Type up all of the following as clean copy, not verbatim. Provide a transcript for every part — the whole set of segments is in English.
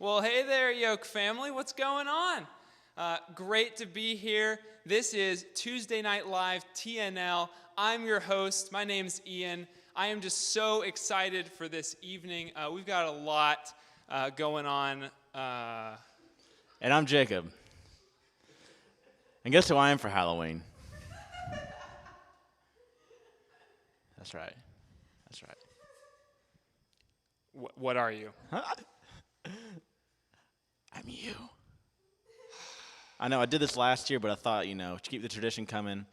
Well, hey there, Yoke family. What's going on? Great to be here. This is Tuesday Night Live TNL. I'm your host. My name's Ian. I am just so excited for this evening. We've got a lot going on. And I'm Jacob. And guess who I am for Halloween? That's right. That's right. What are you? I'm you. I know I did this last year, but I thought, to keep the tradition coming,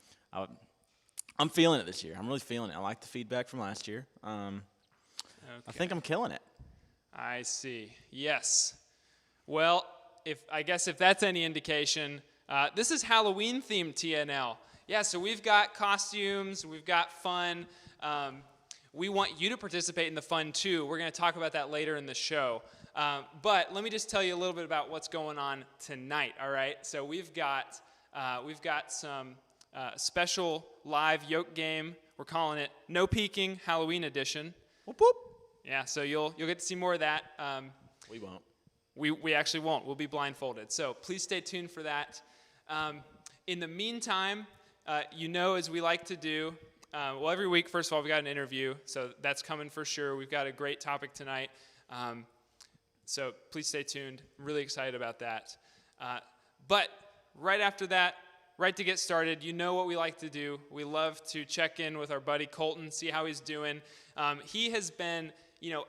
I'm feeling it this year. I'm really feeling it. I like the feedback from last year. I think I'm killing it. I see. Yes. Well, if that's any indication, this is Halloween-themed TNL. Yeah, so we've got costumes, we've got fun. We want you to participate in the fun, too. We're going to talk about that later in the show. But let me just tell you a little bit about what's going on tonight, all right? So we've got some special live Yoke game. We're calling it No Peeking Halloween Edition. Whoop, whoop. Yeah, so you'll get to see more of that. We won't. We actually won't. We'll be blindfolded. So please stay tuned for that. In the meantime, as we like to do, every week, first of all, we got an interview, so that's coming for sure. We've got a great topic tonight. So please stay tuned. I'm really excited about that. But right after that, right to get started, you know what we like to do. We love to check in with our buddy Colton, see how he's doing. He has been,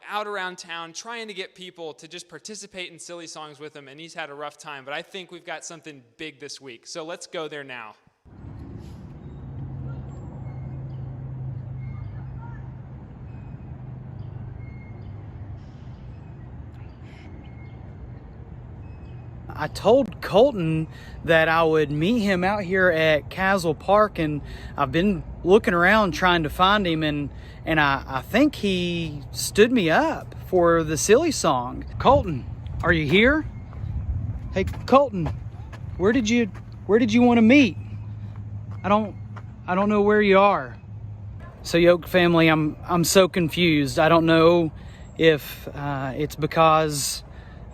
out around town trying to get people to just participate in silly songs with him, and he's had a rough time. But I think we've got something big this week. So let's go there now. I told Colton that I would meet him out here at Castle Park, and I've been looking around trying to find him, and I think he stood me up for the silly song. Colton, are you here? Hey, Colton, where did you want to meet? I don't know where you are. So Yoke family, I'm so confused. I don't know if it's because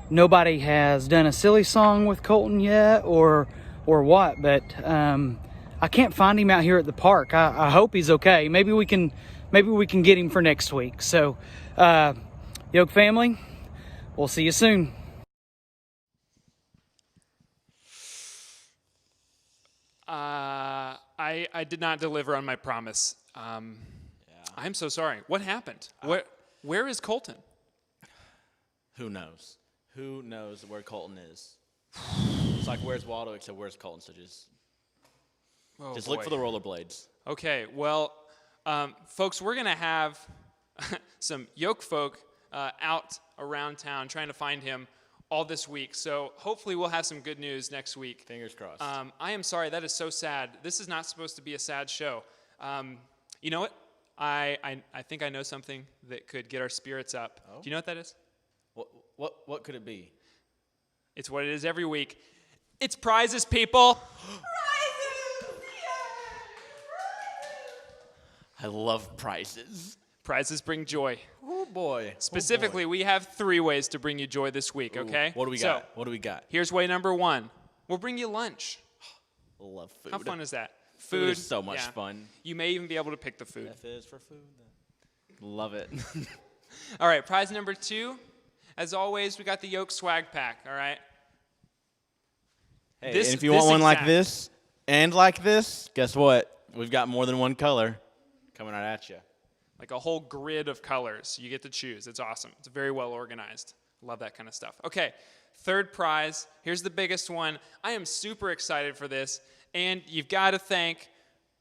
nobody has done a silly song with Colton yet or what, but I can't find him out here at the park. I hope he's okay. Maybe we can get him for next week. So Yoke family, we'll see you soon. I did not deliver on my promise. I'm so sorry. What happened? Where is Colton? Who knows? Who knows where Colton is? It's like, where's Waldo, except where's Colton? So just look for the rollerblades. Okay, well, folks, we're going to have some Yoke folk out around town trying to find him all this week. So hopefully we'll have some good news next week. Fingers crossed. I am sorry. That is so sad. This is not supposed to be a sad show. You know what? I think I know something that could get our spirits up. Oh? Do you know what that is? What could it be? It's what it is every week. It's prizes, people. Prizes! I love prizes. Prizes bring joy. Oh, boy. Specifically, we have 3 ways to bring you joy this week, okay? What do we got? What do we got? Here's way number 1. We'll bring you lunch. Love food. How fun is that? Food is so much fun. You may even be able to pick the food. F is for food. Love it. All right, prize number 2. As always, we got the Yoke swag pack, all right? Hey, and if you want one like this and like this, guess what? We've got more than one color coming right at you. Like a whole grid of colors you get to choose. It's awesome. It's very well organized. Love that kind of stuff. Okay, 3rd prize. Here's the biggest one. I am super excited for this, and you've got to thank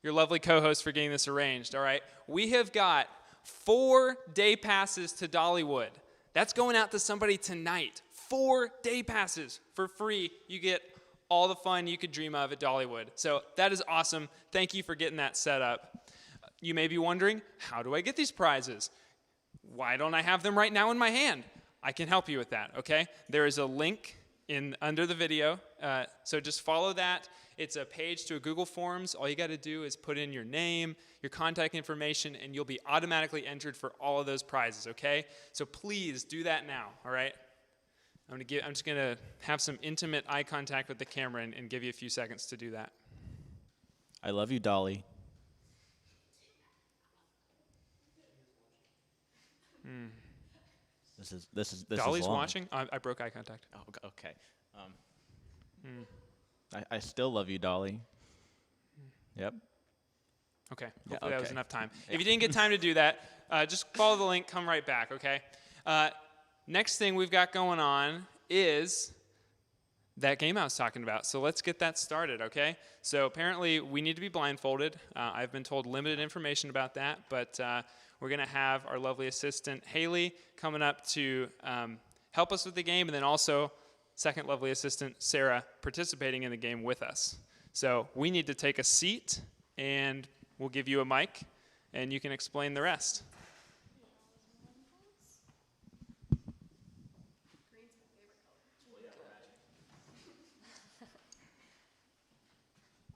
your lovely co-host for getting this arranged, all right? We have got 4 day passes to Dollywood. That's going out to somebody tonight. 4 day passes for free. You get all the fun you could dream of at Dollywood. So that is awesome. Thank you for getting that set up. You may be wondering, how do I get these prizes? Why don't I have them right now in my hand? I can help you with that, okay? There is a link under the video, so just follow that. It's a page to a Google Forms. All you got to do is put in your name, your contact information, and you'll be automatically entered for all of those prizes, okay? So please do that now, all right? I'm just gonna have some intimate eye contact with the camera and give you a few seconds to do that. I love you, Dolly. This is Dolly's long. watching. I broke eye contact. Oh, okay. I still love you, Dolly. Yep. Okay. Yeah, Hopefully that was okay. enough time. If you didn't get time to do that, just follow the link. Come right back. Okay. Next thing we've got going on is that game I was talking about. So let's get that started, okay? So apparently we need to be blindfolded. I've been told limited information about that, but we're going to have our lovely assistant, Haley, coming up to help us with the game, and then also second lovely assistant, Sarah, participating in the game with us. So we need to take a seat, and we'll give you a mic, and you can explain the rest.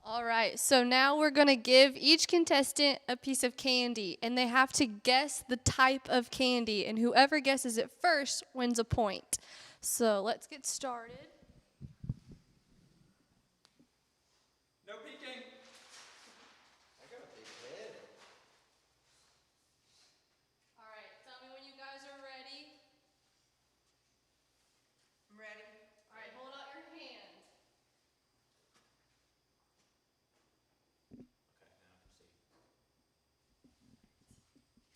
All right, so now we're going to give each contestant a piece of candy, and they have to guess the type of candy, and whoever guesses it first wins a point. So let's get started. No peeking. All right, tell me when you guys are ready. I'm ready. All right, hold out your hand.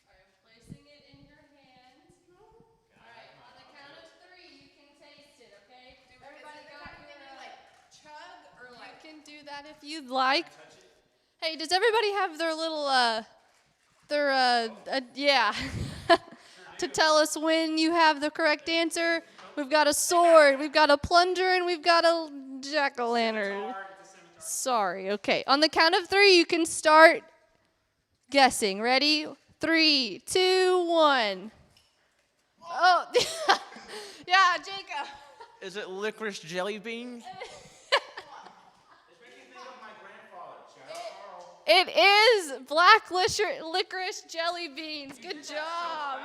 All right, I'm placing it in your hand. All right, on the count of 3, you can taste it, okay? Everybody got your, like chug or you like can do that if you'd like. Hey, does everybody have their little, yeah, to tell us when you have the correct answer? We've got a sword, we've got a plunger, and we've got a jack-o'-lantern. Sorry, okay. On the count of 3, you can start guessing. Ready? 3, 2, 1. Oh, yeah, Jacob. Is it licorice jelly beans? It is black licorice jelly beans. Good job.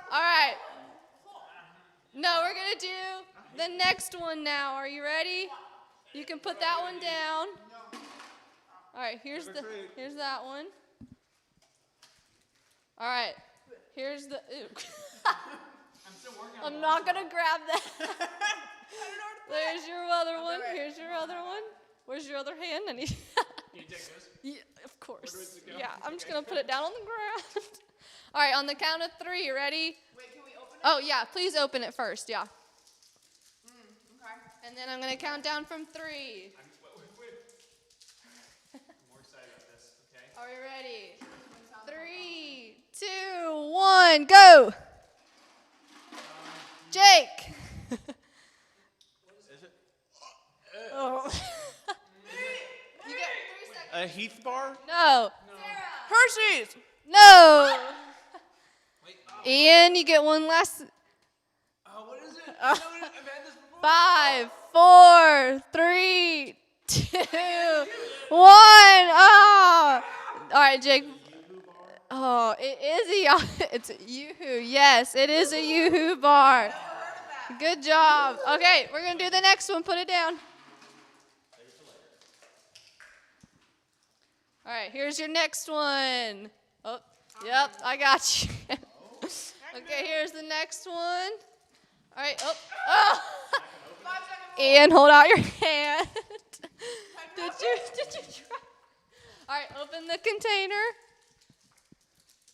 All right. No, we're going to do the next one now. Are you ready? You can put that one down. All right, here's that one. All right. Here's the ooh. I'm not going to grab that. There's your other one. Here's your other one. Where's your other hand? I need Can you take this? Yeah, of course. Where does it go? Yeah, I'm just going to put it down on the ground. All right, on the count of 3, you ready? wait, can we open it? Oh, yeah, please open it first, yeah. Okay. And then I'm going to count down from 3. Wait. I'm more excited about this, okay? Are we ready? 3, 2, 1, go! Jake! Oh. You get 3 seconds. A Heath bar? No. Hershey's. No. Ian, you get one last. What is it? Uh, I've had this before. 5, 4, 3, 2, 1. Oh. All right, Jake. Oh, it is a it's a Yoo-hoo. Yes, it is a Yoo-hoo bar. Good job. Okay, we're gonna do the next one. Put it down. All right, here's your next one. Oh, yep, I got you. Okay, here's the next one. All right, oh. Ian, hold out your hand. Did you try? All right, open the container.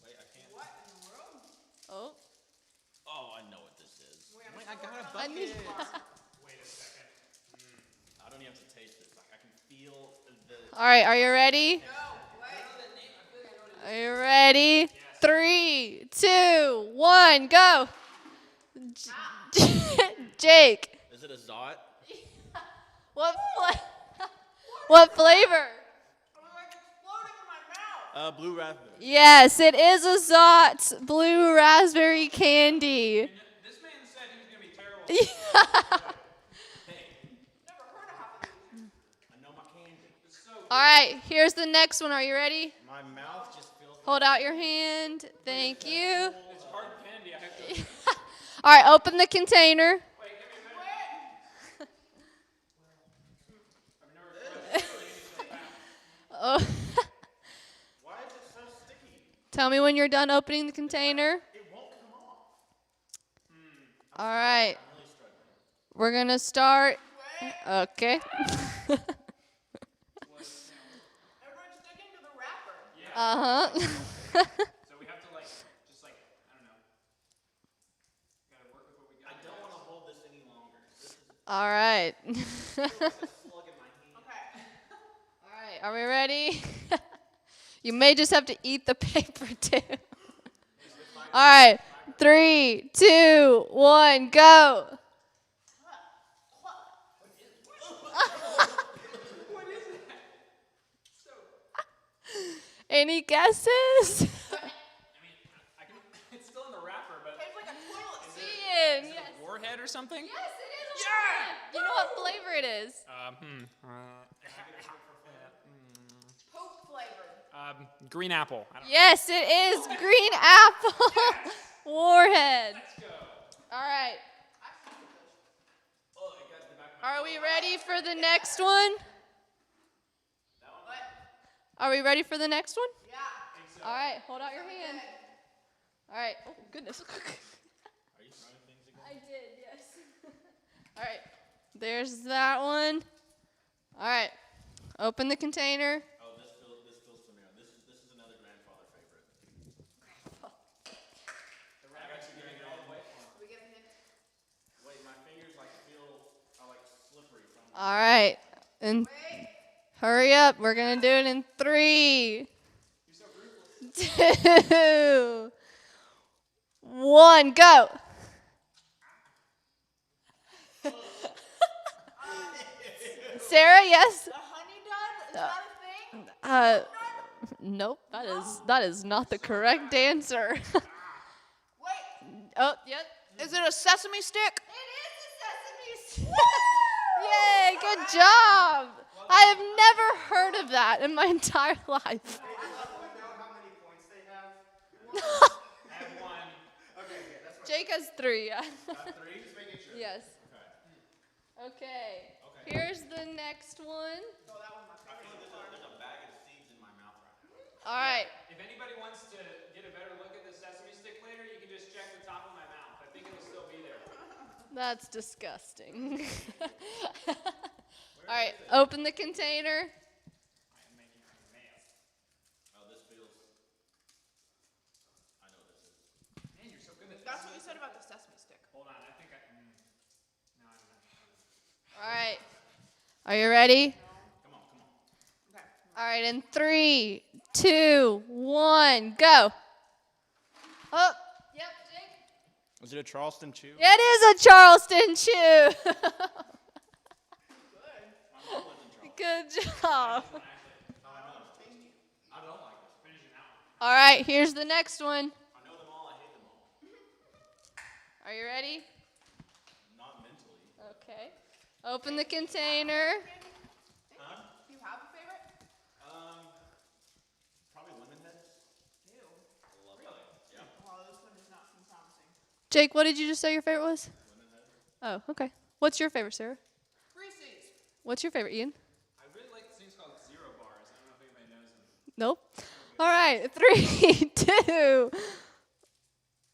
Wait, I can't. What in the world? Oh, Oh, I know what this is. Wait, I got a I bucket. need. Wait a second. I don't even have to taste this. Like, I can feel the. All right, are you ready? Are you ready? 3, 2, 1, go. Jake, Is it a Zot? what flavor? Like exploding in my mouth. Blue raspberry. Yes, it is a Zot's blue raspberry candy. This man said he was going to be terrible. Never heard of half of these. I know my candy. All right, here's the next one. Are you ready? My mouth just feels. Hold out your hand. Thank you. It's hard candy. I have to. All right, open the container. Oh. Tell me when you're done opening the container. All right. We're going to start. Okay. Everyone's sticking to the wrapper. Uh-huh. So we have to just I don't know. Gotta work with what we got. I don't want to hold this any longer. All right. Okay. All right, are we ready? You may just have to eat the paper too. All right, 3, 2, 1, go. Any guesses? It's still in the wrapper, but Tastes like a toilet seat. Ian, yes. warhead or something? Yes, it is. Yeah. You know what flavor it is? Coke flavored. Green apple. I don't know. Yes, it is green apple warhead. Let's go. All right. Are we ready for the next one? Are we ready for the next one? Yeah. All right, hold out your hand. All right. Oh, goodness. Are you trying things again? I did, yes. All right. There's that one. All right. Open the container. Oh, this feels familiar. This is another grandfather favorite. I got you giving it all the way. We get a hint. Wait, my fingers are slippery from. All right. And hurry up. We're going to do it in 3, 2, 1, go. Sarah, yes? The honey dove? Is that a thing? Nope. That is not the correct answer. Wait. Oh, yep. Is it a sesame stick? It is a sesame stick. Yay, good job. I have never heard of that in my entire life. I have one. Jake has 3, yeah. 3, just making sure. Yes. Okay. Here's the next one. I feel like there's a bag of seeds in my mouth right now. All right. If anybody wants to get a better look at the sesame stick later, you can just check the top of my mouth. I think it'll still be there. That's disgusting. All right, open the container. I'm making a mess. Oh, this feels. I know what this is. Man, you're so good at this. That's what you said about the sesame stick. Hold on, I think I. No, I don't know. All right. Are you ready? Come on. Okay. All right, in 3, 2, 1, go. Oh, yep, Jake. Was it a Charleston chew? It is a Charleston chew. Good job. All right, here's the next one. I know them all. I hate them all. Are you ready? Not mentally. Okay. Open the container. Do you have a favorite? Probably lemon heads. Ew. Really? Yeah. Well, this one does not seem promising. Jake, what did you just say your favorite was? Oh, okay. What's your favorite, Sarah? Reese's. What's your favorite, Ian? I really like these things called zero bars. I don't know if anybody knows them. Nope. All right, 3, 2.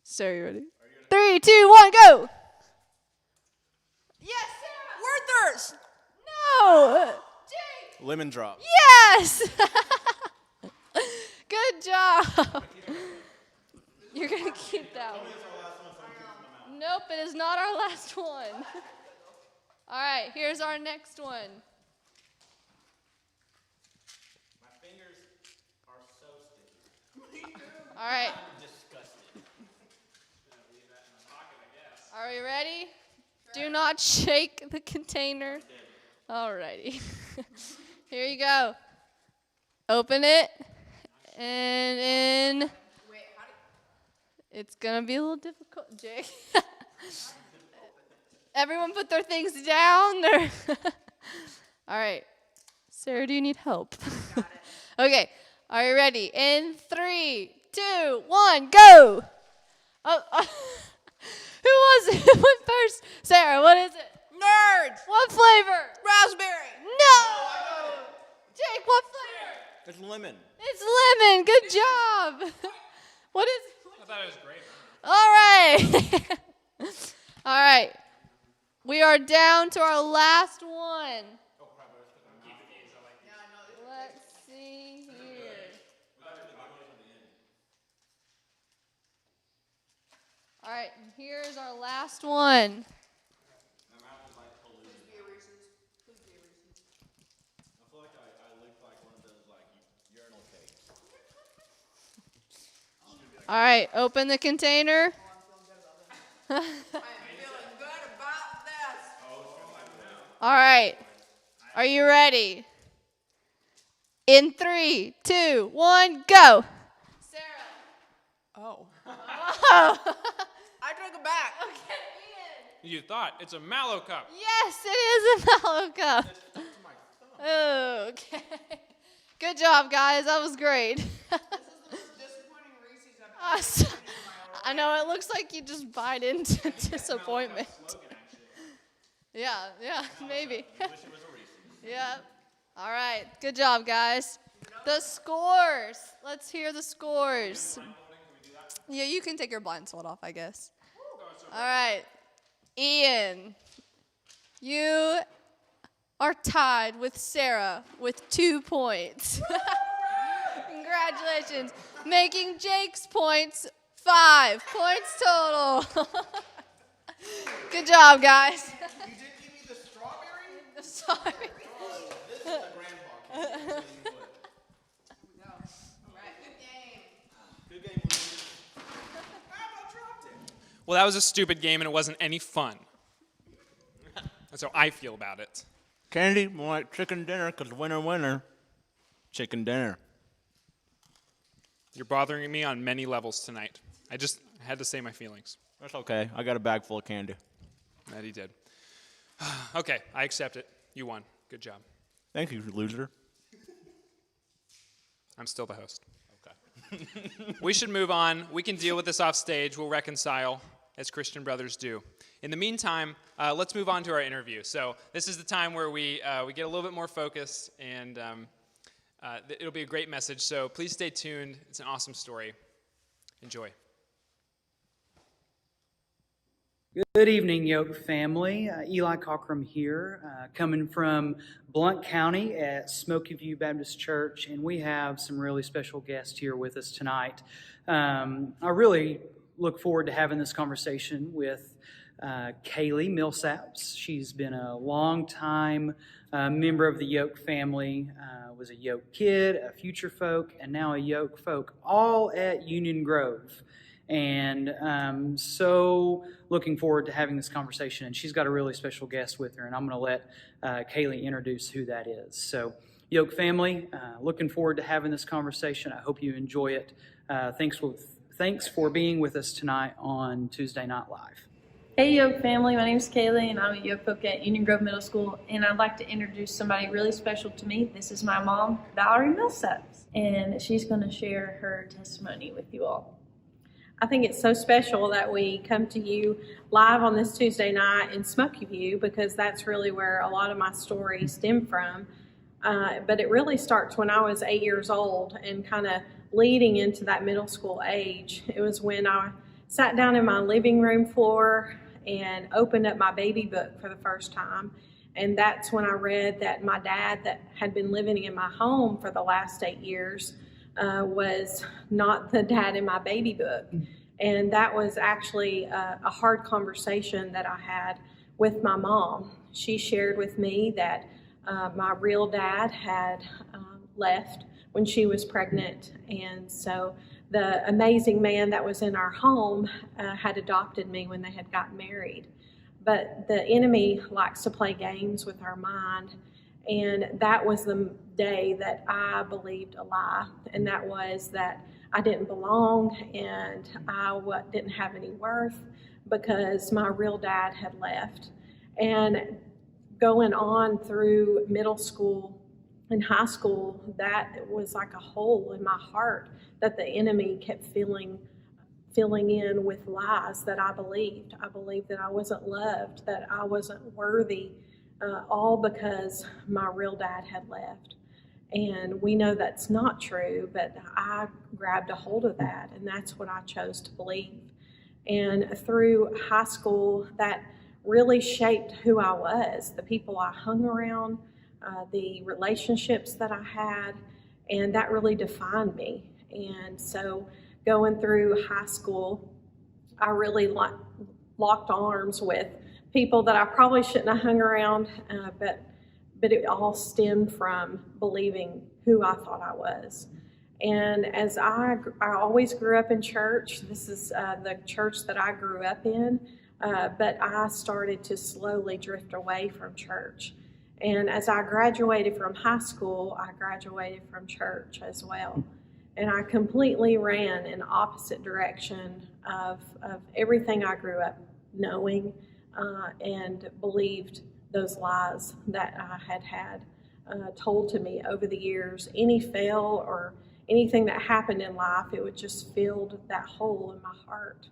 Sarah, you ready? 3, 2, 1, go. Yes, Sarah. Werther's. No. Jake. Lemon drop. Yes. Good job. You're going to keep that one. Nope, it is not our last one. All right, here's our next one. My fingers are so sticky. All right, Disgusting. are we ready? Do not shake the container. All righty. Here you go. Open it. And in. Wait, how do It's going to be a little difficult, Jake. Everyone put their things down. All right. Sarah, do you need help? Got it. Okay. Are you ready? In 3, 2, 1, go. Oh, who who went first? Sarah, what is it? Nerds. What flavor? Raspberry. No! Jake, what flavor? It's lemon. It's lemon. Good job. What is I thought it was great. All right. All right. We are down to our last one. Let's see here. All right, here's our last one. All right, open the container. I'm feeling good about this. All right. Are you ready? In 3, 2, 1, go. Sarah. Oh. Oh. I took it back. Okay, Ian. You thought it's a Mallow cup. Yes, it is a Mallow cup. Okay. Good job, guys. That was great. This is the most disappointing Reese's I've I know, it looks like you just bite into disappointment. Yeah, maybe. Yeah. All right. Good job, guys. The scores. Let's hear the scores. Yeah, you can take your blindfold off, I guess. All right. Ian, you are tied with Sarah with 2 points. Congratulations. Making Jake's points 5 points total. Good job, guys. You didn't give me the strawberry? Sorry. This is the grandpa cake. Good game, Lucy. I dropped it. Well, that was a stupid game and it wasn't any fun. That's how I feel about it. Candy, more like chicken dinner, because winner, chicken dinner. You're bothering me on many levels tonight. I just had to say my feelings. That's okay. I got a bag full of candy. That he did. Okay, I accept it. You won. Good job. Thank you, loser. I'm still the host. Okay. We should move on. We can deal with this off stage. We'll reconcile as Christian brothers do. In the meantime, let's move on to our interview. So this is the time where we get a little bit more focused, and it'll be a great message. So please stay tuned. It's an awesome story. Enjoy. Good evening, Yoke family. Eli Cockrum here, coming from Blount County at Smoky View Baptist Church, and we have some really special guests here with us tonight. I really look forward to having this conversation with Kaylee Millsaps. She's been a long-time member of the Yoke family, was a Yoke kid, a Future Folk, and now a Yoke Folk, all at Union Grove. And so looking forward to having this conversation. And she's got a really special guest with her, and I'm going to let Kaylee introduce who that is. So, Yoke family, looking forward to having this conversation. I hope you enjoy it. Thanks for being with us tonight on Tuesday Night Live. Hey Yoke family, my name is Kaylee and I'm a Yoke Folk at Union Grove Middle School, and I'd like to introduce somebody really special to me. This is my mom, Valerie Millsaps, and she's going to share her testimony with you all. I think it's so special that we come to you live on this Tuesday night in Smoky View, because that's really where a lot of my stories stem from. But it really starts when I was 8 years old and kind of leading into that middle school age. It was when I sat down in my living room floor and opened up my baby book for the first time. And that's when I read that my dad, that had been living in my home for the last 8 years, was not the dad in my baby book. And that was actually a hard conversation that I had with my mom. She shared with me that my real dad had left when she was pregnant. And so the amazing man that was in our home had adopted me when they had gotten married. But the enemy likes to play games with our mind. And that was the day that I believed a lie. And that was that I didn't belong and I didn't have any worth because my real dad had left. And going on through middle school and high school, that was like a hole in my heart that the enemy kept filling filling in with lies that I believed. I believed that I wasn't loved, that I wasn't worthy, all because my real dad had left. And we know that's not true, but I grabbed a hold of that, and that's what I chose to believe. And through high school, that really shaped who I was, the people I hung around, the relationships that I had, and that really defined me. And so going through high school, I really locked arms with people that I probably shouldn't have hung around, but it all stemmed from believing who I thought I was. And as I always grew up in church. This is the church that I grew up in, but I started to slowly drift away from church. And as I graduated from high school, I graduated from church as well. And I completely ran in the opposite direction of everything I grew up knowing, and believed those lies that I had told to me over the years. Any fail or anything that happened in life, it would just fill that hole in my heart.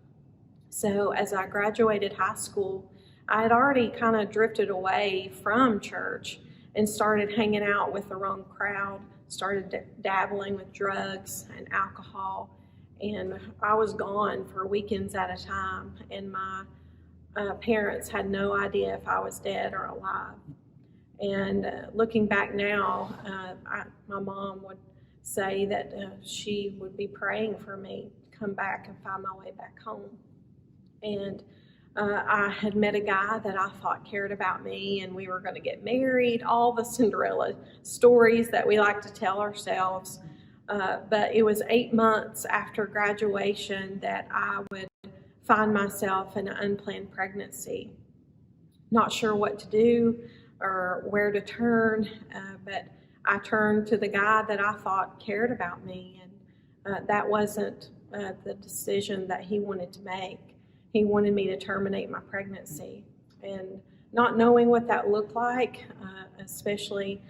So as I graduated high school, I had already kind of drifted away from church and started hanging out with the wrong crowd, started dabbling with drugs and alcohol, and I was gone for weekends at a time, and my parents had no idea if I was dead or alive. And looking back now, my mom would say that she would be praying for me to come back and find my way back home. And I had met a guy that I thought cared about me, and we were going to get married, all the Cinderella stories that we like to tell ourselves. But it was 8 months after graduation that I would find myself in an unplanned pregnancy. Not sure what to do or where to turn, but I turned to the guy that I thought cared about me, and that wasn't the decision that he wanted to make. He wanted me to terminate my pregnancy, and not knowing what that looked like, especially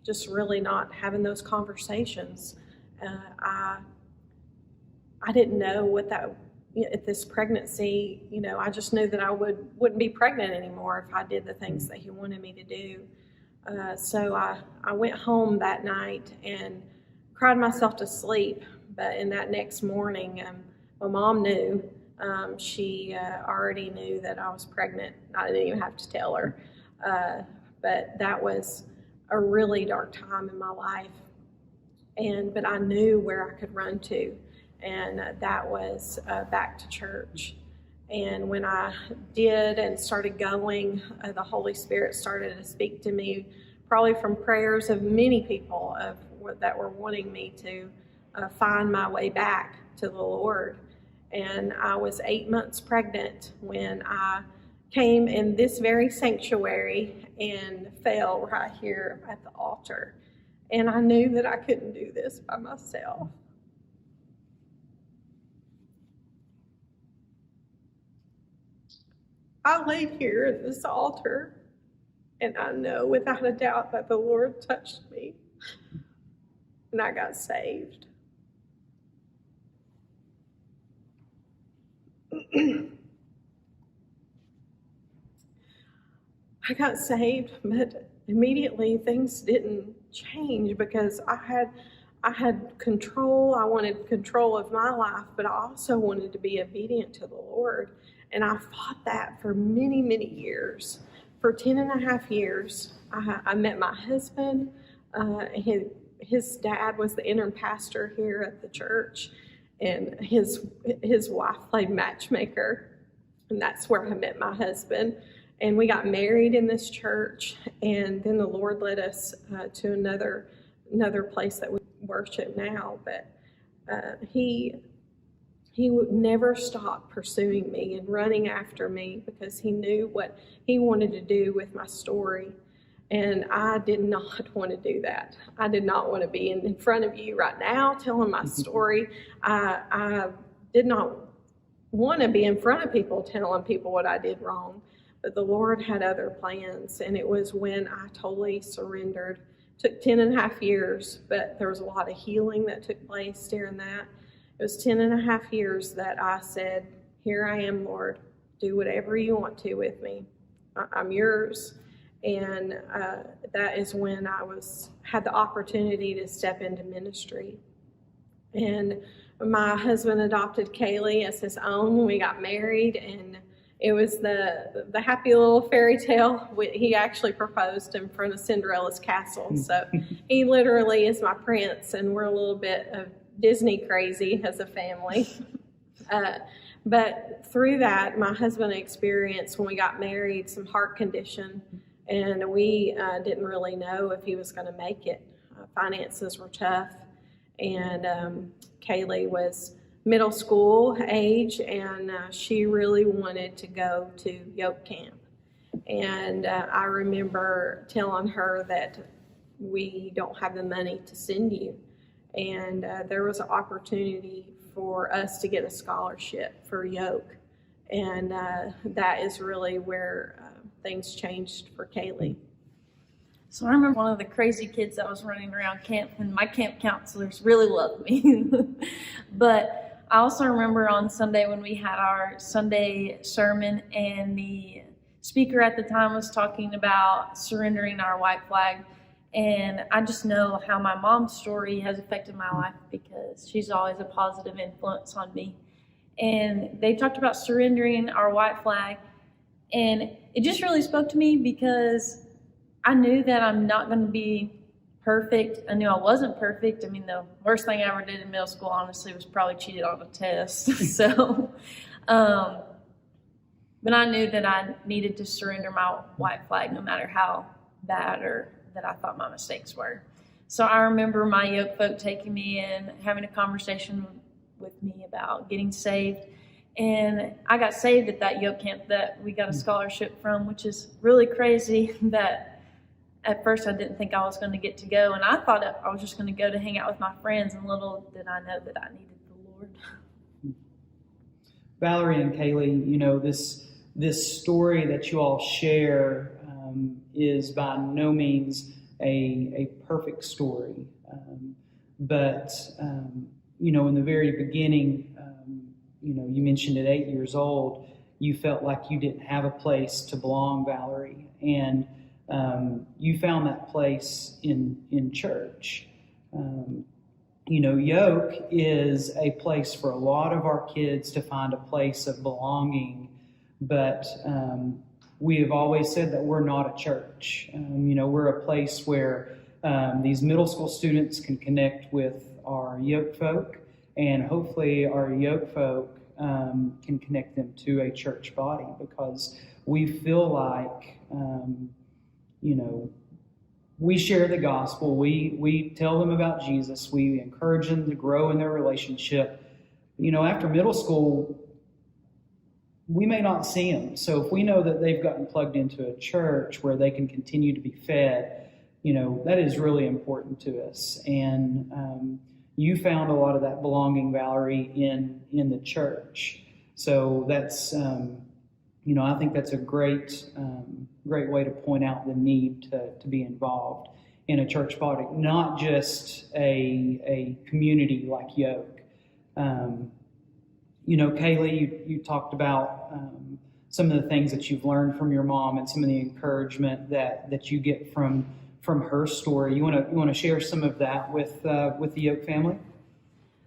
just really not having those conversations. I didn't know what that, at this pregnancy, I just knew that I wouldn't be pregnant anymore if I did the things that he wanted me to do. So I went home that night and cried myself to sleep. But in that next morning, my mom knew. She already knew that I was pregnant. I didn't even have to tell her. But that was a really dark time in my life. But I knew where I could run to, and that was back to church. And when I did and started going, the Holy Spirit started to speak to me, probably from prayers of many people that were wanting me to find my way back to the Lord. And I was 8 months pregnant when I came in this very sanctuary and fell right here at the altar. And I knew that I couldn't do this by myself. I laid here at this altar, and I know without a doubt that the Lord touched me, and I got saved. I got saved, but immediately things didn't change because I had control. I wanted control of my life, but I also wanted to be obedient to the Lord. And I fought that for many, many years. For 10 and a half years, I met my husband. His dad was the interim pastor here at the church, and his wife played matchmaker, and that's where I met my husband. And we got married in this church, and then the Lord led us to another place that we worship now. But he would never stop pursuing me and running after me because he knew what he wanted to do with my story. And I did not want to do that. I did not want to be in front of you right now telling my story. I did not want to be in front of people telling people what I did wrong. But the Lord had other plans, and it was when I totally surrendered. It took 10 and a half years, but there was a lot of healing that took place during that. It was 10 and a half years that I said, here I am, Lord, do whatever you want to with me. I'm yours. And that is when I had the opportunity to step into ministry. And my husband adopted Kaylee as his own when we got married, and it was the happy little fairy tale. He actually proposed in front of Cinderella's castle, so he literally is my prince, and we're a little bit of Disney crazy as a family. But through that, my husband experienced, when we got married, some heart condition, and we didn't really know if he was going to make it. Finances were tough, and Kaylee was middle school age, and she really wanted to go to Yoke Camp. And I remember telling her that we don't have the money to send you. And there was an opportunity for us to get a scholarship for Yoke. And that is really where things changed for Kaylee. So I remember one of the crazy kids that was running around camp, and my camp counselors really loved me. But I also remember on Sunday when we had our Sunday sermon, and the speaker at the time was talking about surrendering our white flag. And I just know how my mom's story has affected my life, because she's always a positive influence on me. And they talked about surrendering our white flag, and it just really spoke to me, because I knew that I'm not going to be perfect. I knew I wasn't perfect. I mean, the worst thing I ever did in middle school, honestly, was probably cheated on a test. So, but I knew that I needed to surrender my white flag, no matter how bad or that I thought my mistakes were. So I remember my Yoke folk taking me in, having a conversation with me about getting saved. And I got saved at that Yoke camp that we got a scholarship from, which is really crazy that at first I didn't think I was going to get to go. And I thought I was just going to go to hang out with my friends, and little did I know that I needed the Lord. Valerie and Kaylee, you know, this story that you all share is by no means a perfect story. But you know, in the very beginning, you know, you mentioned at 8 years old, you felt like you didn't have a place to belong, Valerie. And you found that place in church. You know, Yoke is a place for a lot of our kids to find a place of belonging, but we have always said that we're not a church. You know, we're a place where these middle school students can connect with our Yoke folk, and hopefully our Yoke folk can connect them to a church body, because we feel like, you know, we share the gospel, we tell them about Jesus, we encourage them to grow in their relationship. You know, after middle school, we may not see them. So if we know that they've gotten plugged into a church where they can continue to be fed, you know, that is really important to us. And you found a lot of that belonging, Valerie, in the church. So that's, you know, I think that's a great way to point out the need to be involved in a church body, not just a community like Yoke. You know, Kaylee, you talked about some of the things that you've learned from your mom and some of the encouragement that you get from her story. You want to share some of that with the Yoke family?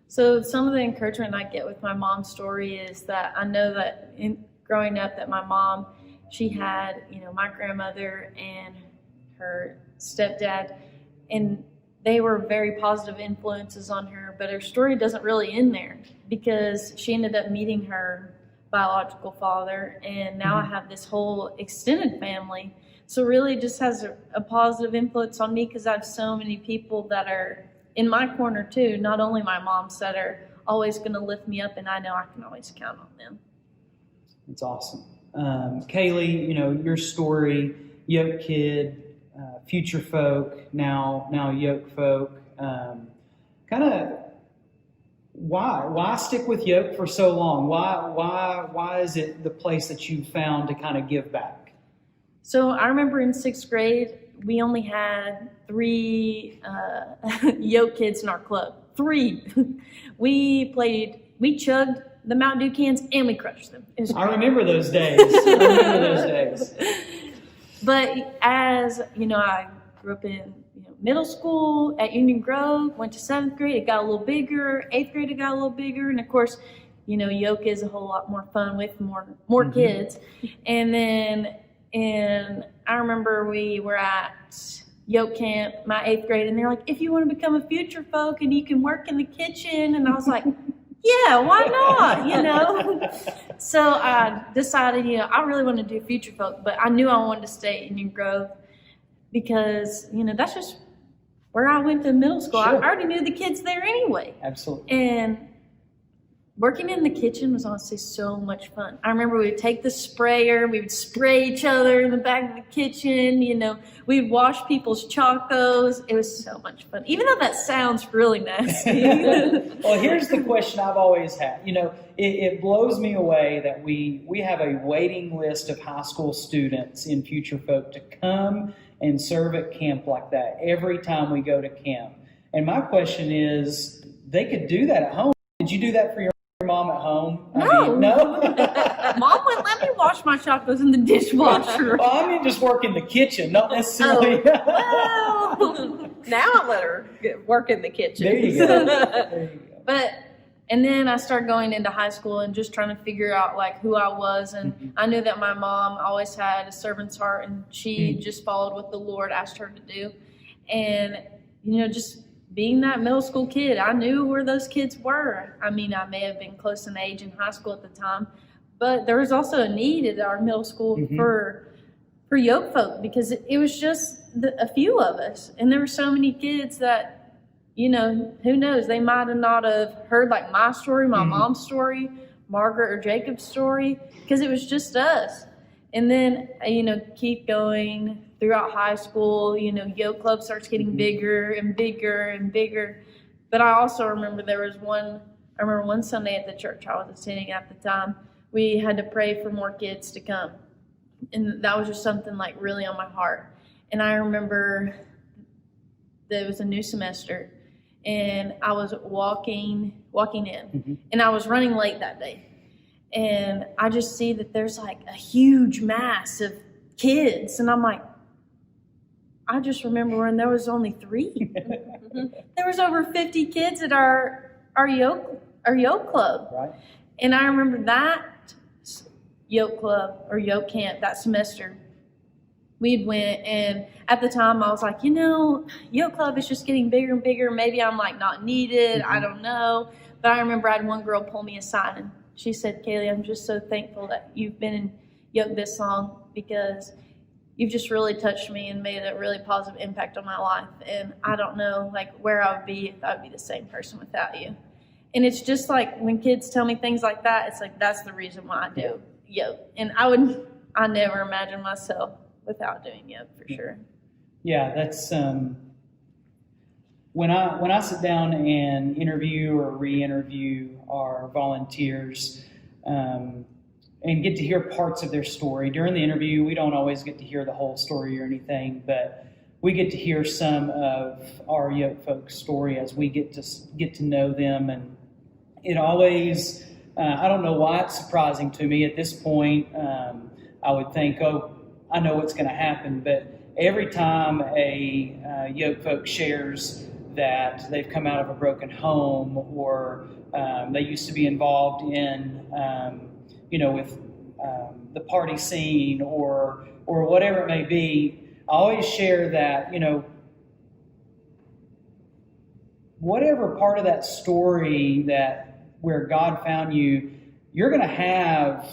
So some of the encouragement I get with my mom's story is that I know that growing up, that my mom, she had, you know, my grandmother and her stepdad, and they were very positive influences on her, but her story doesn't really end there, because she ended up meeting her biological father, and now I have this whole extended family. So really just has a positive influence on me, because I have so many people that are in my corner too, not only my moms, that are always going to lift me up, and I know I can always count on them. That's awesome. Kaylee, you know, your story, Yoke kid, future folk, now Yoke folk, kind of why stick with Yoke for so long? Why is it the place that you found to kind of give back? So I remember in 6th grade, we only had 3 Yoke kids in our club. 3. We chugged the Mountain Dew cans and we crushed them. It was I great. remember those days. I remember those days. But as you know, I grew up in middle school at Union Grove, went to 7th grade, it got a little bigger. 8th grade, it got a little bigger. And of course, Yoke is a whole lot more fun with more kids. And I remember we were at Yoke camp, my 8th grade, and they're like, if you want to become a Future Folk and you can work in the kitchen. And I was like, yeah, why not? So I decided, I really want to do Future Folk, but I knew I wanted to stay in Union Grove because, that's just where I went to middle school. Sure. I already knew the kids there anyway. Absolutely. And working in the kitchen was honestly so much fun. I remember we would take the sprayer, we would spray each other in the back of the kitchen, we'd wash people's chocos. It was so much fun, even though that sounds really nasty. Well, here's the question I've always had. It blows me away that we have a waiting list of high school students in Future Folk to come and serve at camp like that every time we go to camp. And my question is, they could do that at home. Did you do that for your mom at home? No. No? Mom wouldn't let me wash my chocos in the dishwasher. Well, I mean just work in the kitchen, not necessarily. Oh. Now I let her work in the kitchen. There you go. There you go. And then I started going into high school and just trying to figure out who I was. And I knew that my mom always had a servant's heart, and she just followed what the Lord asked her to do. And, just being that middle school kid, I knew where those kids were. I mean, I may have been close in age in high school at the time, but there was also a need at our middle school for Yoke Folk, because it was just a few of us. And there were so many kids that, who knows, they might have not have heard my story, my mom's story, Margaret or Jacob's story, because it was just us. And then, keep going throughout high school, Yoke Club starts getting bigger and bigger and bigger. But I also remember one Sunday at the church I was attending at the time, we had to pray for more kids to come. And that was just something really on my heart. And I remember there was a new semester, and I was walking in, and I was running late that day. And I just see that there's a huge mass of kids, and I'm like, I just remember when there was only 3. There was over 50 kids at our Yoke Club. Right. And I remember that Yoke Club or Yoke Camp that semester. We'd went, and at the time I was like, Yoke Club is just getting bigger and bigger. Maybe I'm not needed. I don't know. But I remember I had one girl pull me aside, and she said, Kaylee, I'm just so thankful that you've been in Yoke this long, because you've just really touched me and made a really positive impact on my life. And I don't know where I would be if I would be the same person without you. And it's just when kids tell me things like that, it's that's the reason why I do Yoke. And I never imagined myself without doing Yoke, for sure. Yeah, that's when I sit down and interview or re-interview our volunteers and get to hear parts of their story. During the interview, we don't always get to hear the whole story or anything, but we get to hear some of our Yoke folks' story as we get to know them. And it always, I don't know why it's surprising to me at this point. I would think, I know what's going to happen, but every time a Yoke folk shares that they've come out of a broken home, or they used to be involved in, with the party scene or whatever it may be, I always share that, whatever part of that story where God found you, you're going to have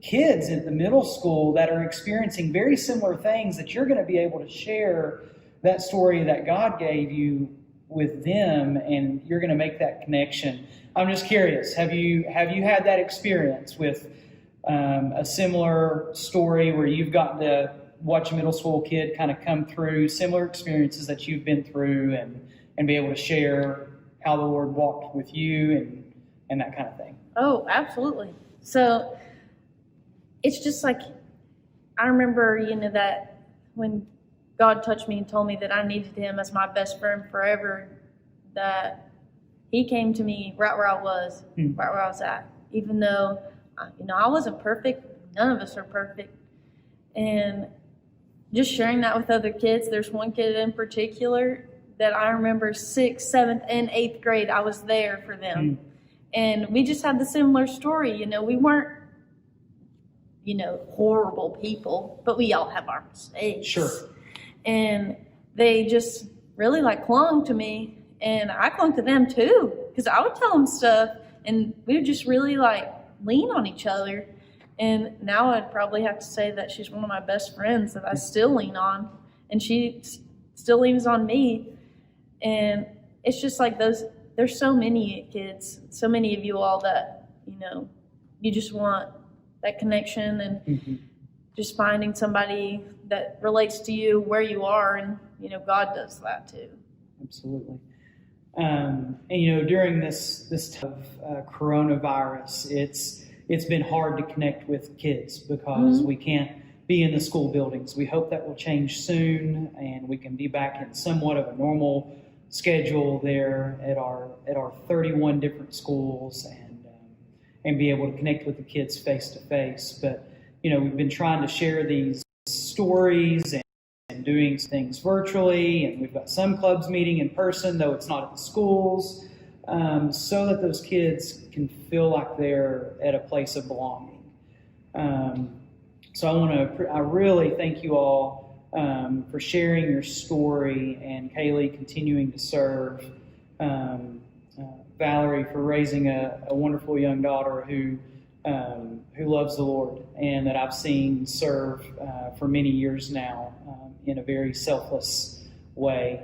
kids at the middle school that are experiencing very similar things, that you're going to be able to share that story that God gave you with them, and you're going to make that connection. I'm just curious, have you had that experience with a similar story where you've gotten to watch a middle school kid kind of come through similar experiences that you've been through, and be able to share how the Lord walked with you and that kind of thing? Oh, absolutely. So it's just I remember, that when God touched me and told me that I needed Him as my best friend forever, that He came to me right where I was, right where I was at, even though, I wasn't perfect. None of us are perfect. And just sharing that with other kids, there's one kid in particular that I remember 6th, 7th, and 8th grade, I was there for them. And we just had the similar story. We weren't, horrible people, but we all have our mistakes. Sure. And they just really clung to me, and I clung to them too, because I would tell them stuff, and we would just really lean on each other. And now I'd probably have to say that she's one of my best friends that I still lean on, and she still leans on me. And it's just there's so many kids, so many of you all that, you just want that connection and just finding somebody that relates to you where you are. And, God does that too. Absolutely. And during this time of coronavirus, it's been hard to connect with kids because we can't be in the school buildings. We hope that will change soon, and we can be back in somewhat of a normal schedule there at our 31 different schools and be able to connect with the kids face to face. But we've been trying to share these stories and doing things virtually, and we've got some clubs meeting in person, though it's not at the schools, so that those kids can feel like they're at a place of belonging. So I really thank you all for sharing your story, and Kaylee continuing to serve, Valerie for raising a wonderful young daughter who loves the Lord and that I've seen serve for many years now in a very selfless way.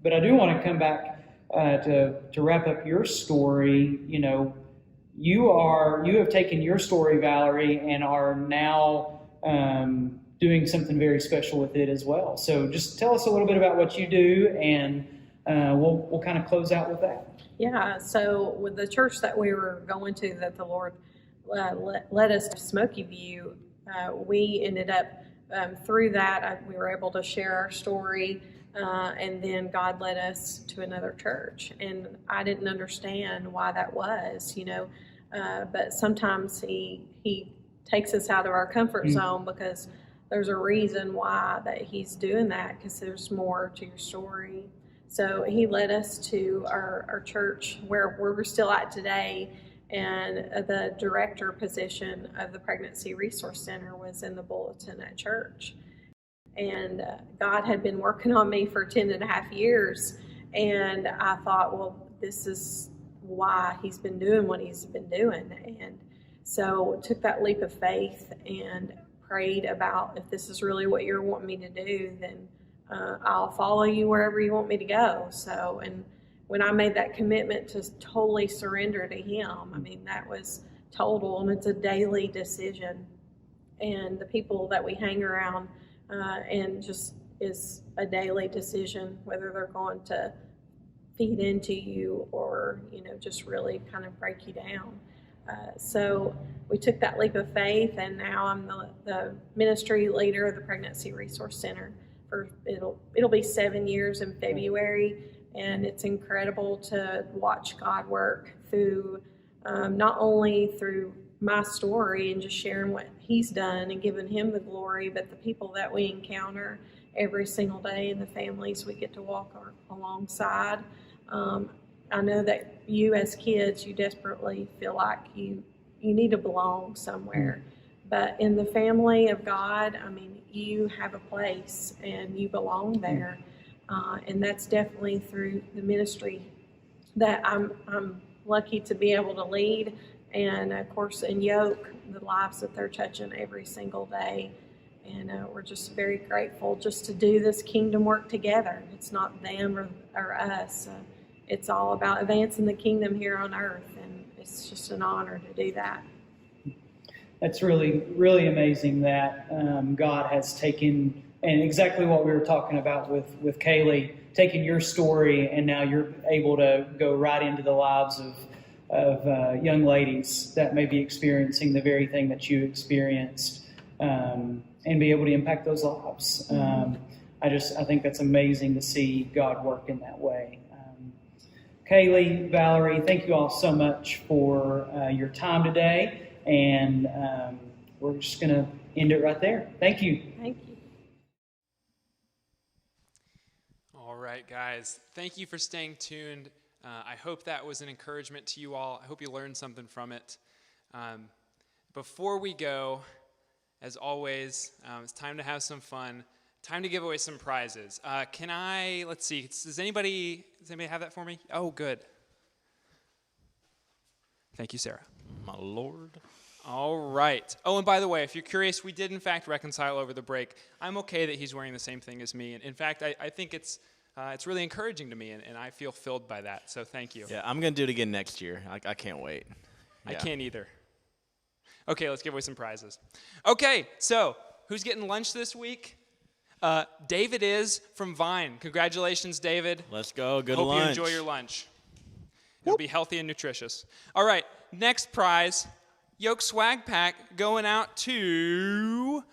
But I do want to come back to wrap up your story. You have taken your story, Valerie, and are now doing something very special with it as well. So just tell us a little bit about what you do, and we'll kind of close out with that. Yeah, so with the church that we were going to, that the Lord led us to Smoky View, we ended up, through that, we were able to share our story, and then God led us to another church. And I didn't understand why that was, but sometimes He takes us out of our comfort zone, because there's a reason why that He's doing that, because there's more to your story. So He led us to our church where we're still at today, and the director position of the Pregnancy Resource Center was in the bulletin at church. And God had been working on me for 10 and a half years, and I thought, well, this is why He's been doing what He's been doing. And so took that leap of faith and prayed about, if this is really what you're wanting me to do, then I'll follow you wherever you want me to go. So, and when I made that commitment to totally surrender to Him, that was total, and it's a daily decision. And the people that we hang around, and just is a daily decision, whether they're going to feed into you or, just really kind of break you down. So we took that leap of faith, and now I'm the ministry leader of the Pregnancy Resource Center. It'll be 7 years in February, and it's incredible to watch God work through, not only through my story and just sharing what He's done and giving Him the glory, but the people that we encounter every single day and the families we get to walk alongside. I know that you as kids, you desperately feel like you need to belong somewhere. But in the family of God, you have a place and you belong there. And that's definitely through the ministry that I'm lucky to be able to lead. And of course, in Yoke, the lives that they're touching every single day. And we're just very grateful just to do this kingdom work together. It's not them or us. It's all about advancing the kingdom here on earth. And it's just an honor to do that. That's really, really amazing that God has taken, and exactly what we were talking about with Kaylee, taking your story, and now you're able to go right into the lives of young ladies that may be experiencing the very thing that you experienced, and be able to impact those lives. I think that's amazing to see God work in that way. Kaylee, Valerie, thank you all so much for your time today, and we're just going to end it right there. Thank you. Thank you. All right, guys. Thank you for staying tuned. I hope that was an encouragement to you all. I hope you learned something from it. Before we go, as always, it's time to have some fun. Time to give away some prizes. Let's see, does anybody have that for me? Oh, good. Thank you, Sarah. My Lord. All right. Oh, and by the way, if you're curious, we did in fact reconcile over the break. I'm okay that he's wearing the same thing as me. And in fact, I think it's really encouraging to me, and I feel filled by that. So thank you. Yeah, I'm going to do it again next year. I can't wait. I Yeah. can't either. Okay, let's give away some prizes. Okay, so who's getting lunch this week? David is from Vine. Congratulations, David. Let's go. Good Hope lunch. you enjoy your lunch. It'll be healthy and nutritious. All right, next prize, Yoke Swag Pack going out to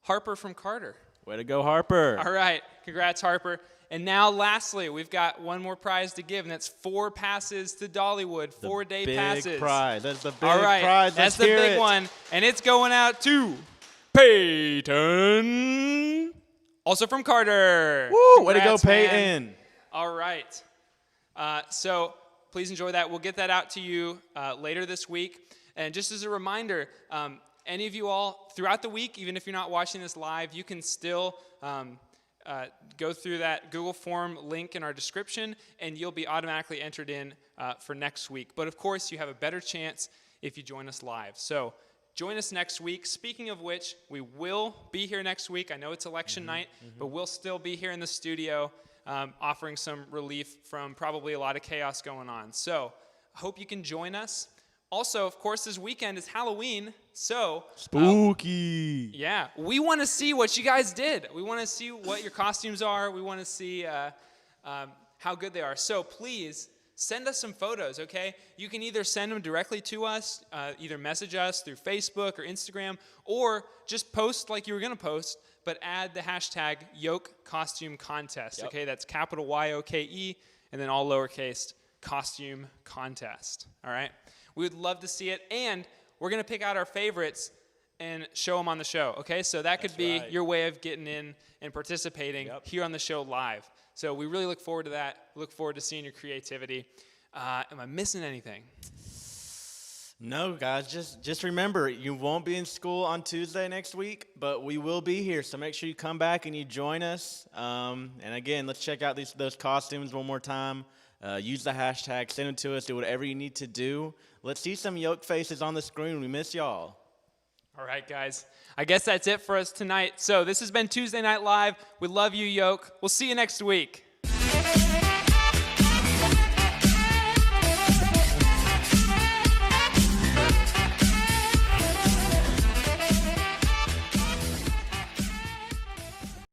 Harper from Carter. Way to go, Harper. All right, congrats, Harper. And now, lastly, we've got one more prize to give, and that's 4 passes to Dollywood, 4-day passes. Big prize. That's the big All right, prize. that's Let's the hear big it. one, and it's going out to Peyton, also from Carter. Woo, way to go, Congrats, man. Peyton. All right. So please enjoy that. We'll get that out to you later this week. And just as a reminder, any of you all throughout the week, even if you're not watching this live, you can still go through that Google form link in our description, and you'll be automatically entered in for next week. But of course, you have a better chance if you join us live. So join us next week. Speaking of which, we will be here next week. I know it's election night, but we'll still be here in the studio offering some relief from probably a lot of chaos going on. So I hope you can join us. Also, of course, this weekend is Halloween, so Spooky. yeah, we want to see what you guys did. We want to see what your costumes are. We want to see how good they are. So please send us some photos, okay? You can either send them directly to us, either message us through Facebook or Instagram, or just post like you were going to post, but add the hashtag Yoke Costume Contest, okay? That's capital Y-O-K-E, and then all lowercase, Costume Contest, all right? We would love to see it, and we're going to pick out our favorites and show them on the show, okay? So that could be your way of getting in and participating here on the show live. So we really look forward to that. Look forward to seeing your creativity. Am I missing anything? No, guys, just remember, you won't be in school on Tuesday next week, but we will be here. So make sure you come back and you join us. And again, let's check out those costumes one more time. Use the hashtag, send them to us, do whatever you need to do. Let's see some Yoke faces on the screen. We miss y'all. All right, guys. I guess that's it for us tonight. So this has been Tuesday Night Live. We love you, Yoke. We'll see you next week.